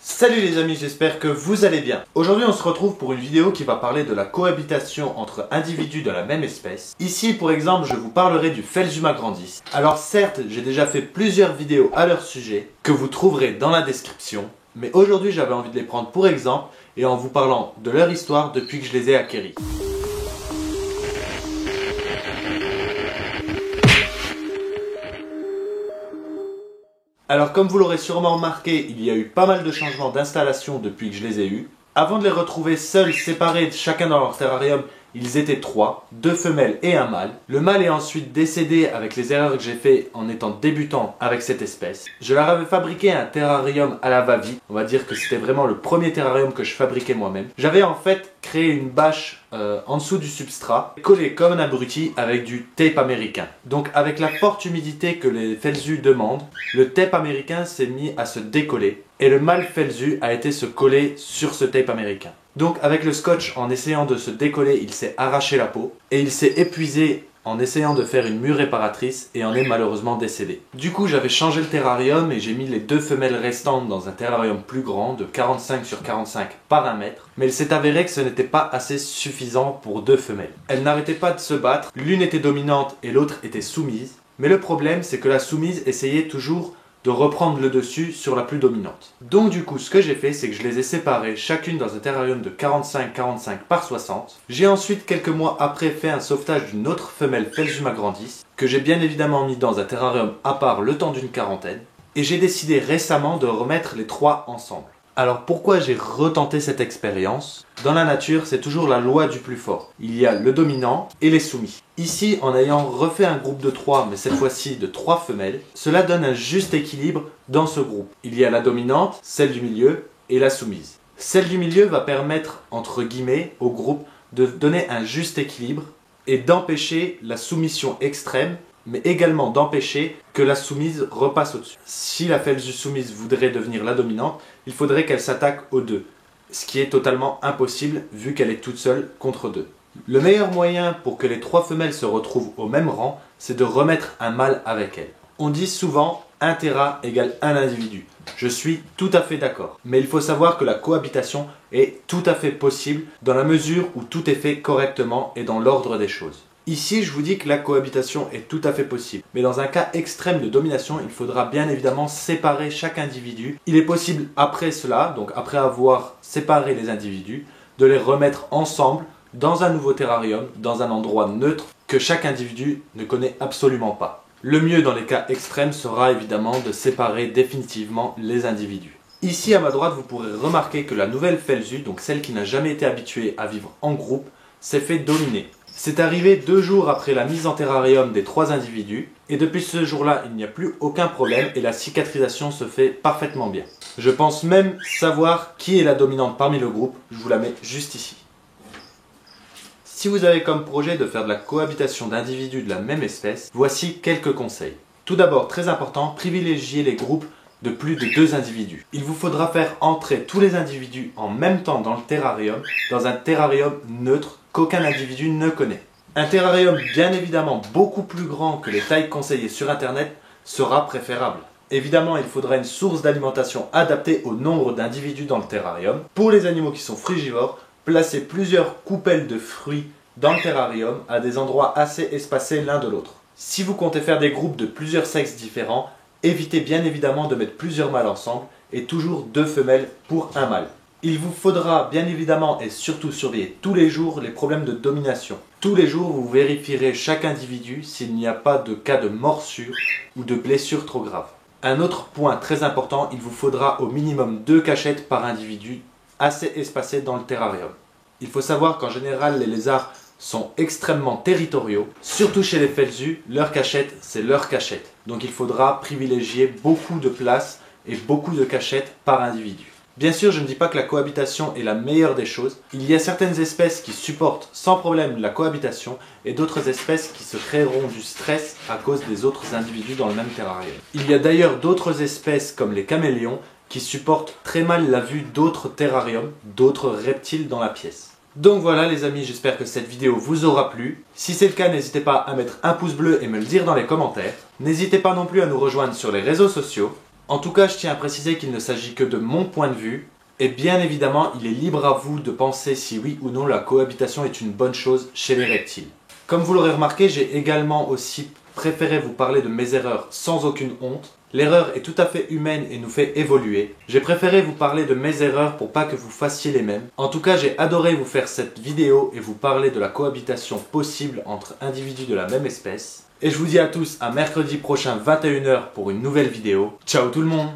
Salut les amis, j'espère que vous allez bien. Aujourd'hui on se retrouve pour une vidéo qui va parler de la cohabitation entre individus de la même espèce. Ici pour exemple je vous parlerai du Phelsuma grandis. Alors certes j'ai déjà fait plusieurs vidéos à leur sujet que vous trouverez dans la description. Mais aujourd'hui j'avais envie de les prendre pour exemple et en vous parlant de leur histoire depuis que je les ai acquéris. Alors comme vous l'aurez sûrement remarqué, il y a eu pas mal de changements d'installation depuis que je les ai eus. Avant de les retrouver seuls, séparés, chacun dans leur terrarium, ils étaient 3, 2 femelles et un mâle. Le mâle est ensuite décédé avec les erreurs que j'ai fait en étant débutant avec cette espèce. Je leur avais fabriqué un terrarium à la va-vite. On va dire que c'était vraiment le premier terrarium que je fabriquais moi-même. J'avais en fait créé une bâche en dessous du substrat, collée comme un abruti avec du tape américain. Donc avec la forte humidité que les Felsus demandent, le tape américain s'est mis à se décoller et le mâle Felsu a été se coller sur ce tape américain. Donc avec le scotch, en essayant de se décoller, il s'est arraché la peau et il s'est épuisé en essayant de faire une mue réparatrice et en est malheureusement décédé. Du coup j'avais changé le terrarium et j'ai mis les 2 femelles restantes dans un terrarium plus grand de 45 sur 45 par 1 mètre. Mais il s'est avéré que ce n'était pas assez suffisant pour 2 femelles. Elles n'arrêtaient pas de se battre, l'une était dominante et l'autre était soumise. Mais le problème c'est que la soumise essayait toujours de reprendre le dessus sur la plus dominante. Donc du coup ce que j'ai fait c'est que je les ai séparées chacune dans un terrarium de 45-45 par 60. J'ai ensuite quelques mois après fait un sauvetage d'une autre femelle Phelsuma grandis que j'ai bien évidemment mis dans un terrarium à part le temps d'une quarantaine. Et j'ai décidé récemment de remettre les 3 ensemble. Alors pourquoi j'ai retenté cette expérience? Dans la nature, c'est toujours la loi du plus fort. Il y a le dominant et les soumis. Ici, en ayant refait un groupe de 3, mais cette fois-ci de 3 femelles, cela donne un juste équilibre dans ce groupe. Il y a la dominante, celle du milieu et la soumise. Celle du milieu va permettre, entre guillemets, au groupe de donner un juste équilibre et d'empêcher la soumission extrême, mais également d'empêcher que la soumise repasse au-dessus. Si la Felsu soumise voudrait devenir la dominante, il faudrait qu'elle s'attaque aux 2, ce qui est totalement impossible vu qu'elle est toute seule contre 2. Le meilleur moyen pour que les 3 femelles se retrouvent au même rang, c'est de remettre un mâle avec elles. On dit souvent 1 terra égale 1 individu. Je suis tout à fait d'accord. Mais il faut savoir que la cohabitation est tout à fait possible dans la mesure où tout est fait correctement et dans l'ordre des choses. Ici, je vous dis que la cohabitation est tout à fait possible. Mais dans un cas extrême de domination, il faudra bien évidemment séparer chaque individu. Il est possible après cela, donc après avoir séparé les individus, de les remettre ensemble dans un nouveau terrarium, dans un endroit neutre que chaque individu ne connaît absolument pas. Le mieux dans les cas extrêmes sera évidemment de séparer définitivement les individus. Ici à ma droite, vous pourrez remarquer que la nouvelle Felsu, donc celle qui n'a jamais été habituée à vivre en groupe, s'est fait dominer. C'est arrivé 2 jours après la mise en terrarium des 3 individus et depuis ce jour-là, il n'y a plus aucun problème et la cicatrisation se fait parfaitement bien. Je pense même savoir qui est la dominante parmi le groupe, je vous la mets juste ici. Si vous avez comme projet de faire de la cohabitation d'individus de la même espèce, voici quelques conseils. Tout d'abord, très important, privilégiez les groupes de plus de 2 individus. Il vous faudra faire entrer tous les individus en même temps dans le terrarium, dans un terrarium neutre qu'aucun individu ne connaît. Un terrarium bien évidemment beaucoup plus grand que les tailles conseillées sur internet sera préférable. Évidemment, il faudra une source d'alimentation adaptée au nombre d'individus dans le terrarium. Pour les animaux qui sont frugivores, placez plusieurs coupelles de fruits dans le terrarium à des endroits assez espacés l'un de l'autre. Si vous comptez faire des groupes de plusieurs sexes différents, évitez bien évidemment de mettre plusieurs mâles ensemble et toujours 2 femelles pour un mâle. Il vous faudra bien évidemment et surtout surveiller tous les jours les problèmes de domination. Tous les jours, vous vérifierez chaque individu s'il n'y a pas de cas de morsure ou de blessure trop grave. Un autre point très important, il vous faudra au minimum 2 cachettes par individu assez espacées dans le terrarium. Il faut savoir qu'en général, les lézards sont extrêmement territoriaux. Surtout chez les Felsus, leur cachette, c'est leur cachette. Donc il faudra privilégier beaucoup de place et beaucoup de cachettes par individu. Bien sûr, je ne dis pas que la cohabitation est la meilleure des choses. Il y a certaines espèces qui supportent sans problème la cohabitation et d'autres espèces qui se créeront du stress à cause des autres individus dans le même terrarium. Il y a d'ailleurs d'autres espèces comme les caméléons qui supportent très mal la vue d'autres terrariums, d'autres reptiles dans la pièce. Donc voilà les amis, j'espère que cette vidéo vous aura plu. Si c'est le cas, n'hésitez pas à mettre un pouce bleu et me le dire dans les commentaires. N'hésitez pas non plus à nous rejoindre sur les réseaux sociaux. En tout cas, je tiens à préciser qu'il ne s'agit que de mon point de vue, et bien évidemment, il est libre à vous de penser si oui ou non la cohabitation est une bonne chose chez les reptiles. Comme vous l'aurez remarqué, j'ai également aussi préféré vous parler de mes erreurs sans aucune honte. L'erreur est tout à fait humaine et nous fait évoluer. J'ai préféré vous parler de mes erreurs pour pas que vous fassiez les mêmes. En tout cas, j'ai adoré vous faire cette vidéo et vous parler de la cohabitation possible entre individus de la même espèce. Et je vous dis à tous à mercredi prochain 21 h pour une nouvelle vidéo. Ciao tout le monde!